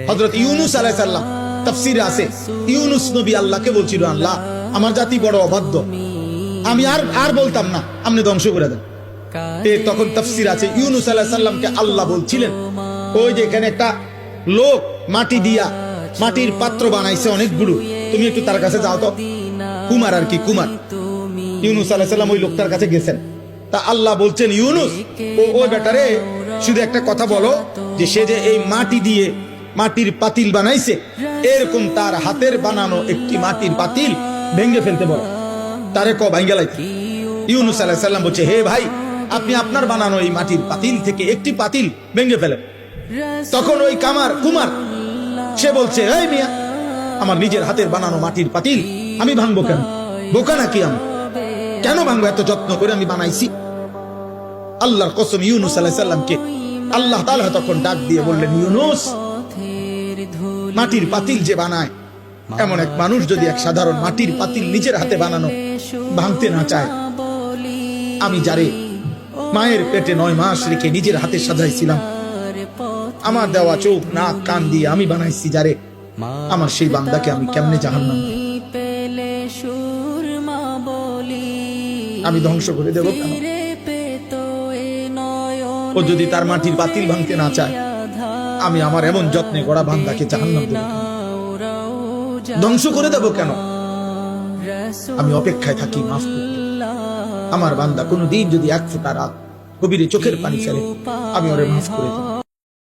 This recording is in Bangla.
হযরত ইউনূস আলাইহিস সালাম তাফসীরে আছে, ইউনূস নবী আল্লাহকে বলছিল, আল্লাহ আমার জাতি বড় অবাধ্য, আমি আর বলতাম না, আপনি ধ্বংস করে দেন। তখন তাফসীর আছে ইউনূস আলাইহিস সালামকে আল্লাহ বলছিলেন, ওই যে এখানে একটা লোক মাটি দিয়া মাটির পাত্র বানাইছে অনেকগুলো, তুমি একটু তার কাছে যাও তো, কুমার আর কি, কুমার। ইউনূস আলাইহিস সালাম ওই লোকটার কাছে গেছেন, তা আল্লাহ বলছেন, ইউনূস ওই বেটারে শুধু একটা কথা বলো, যে সে যে এই মাটি দিয়ে মাটির পাতিল বানাইছে, এরকম তার হাতের বানানো একটি মাটির পাতিল ভেঙে ফেলতে বলো, তারে ভাঙ্গে লাইতে। ইউনূস আলাইহিস সালাম বলছে, হে ভাই, আপনি আপনার বানানো এই মাটির পাতিল থেকে একটি পাতিল ভেঙে ফেলেন। তখন ওই কুমার সে বলছে, এই মিয়া, আমার নিজের হাতের বানানো মাটির পাতিল আমি ভাঙবো কেন? বোকা নাকি আমি? কেন ভাঙবো? এত যত্ন করে আমি বানাইছি। আল্লাহর কসম, ইউনূস আলাইহিস সালামকে আল্লাহ তাআলা তখন ডাক দিয়ে বললেন, ইউনূস, মাটির পাতিল যে বানায়, এমন এক মানুষ যদি এক সাধারণ মাটির পাতিল নিজের হাতে বানানো ভাঙতে না চায়, আমি যারে মায়ের পেটে 9 মাস রেখে নিজের হাতে সাজাইছিলাম, আমার দেওয়া চোখ নাক কান দিয়ে আমি বানাইছি যারে, আমার সেই বান্দাকে আমি কেমনে জাহান্নাম আমি ধ্বংস করে দেব কেন? ও যদি তার মাটির পাতিল ভাঙতে না চায়, আমি আমার এমন যত্নে গড়া বান্দাকে জাহান্নাম দেব কেন? ধ্বংস করে দেব কেন? আমি অপেক্ষায় থাকি মাফ করতে। আমার বান্দা কোনদিন যদি 1 ফোঁটা রাত গভীরে চোখের পানি ফেলে, আমি ওরে মাফ করে দেব।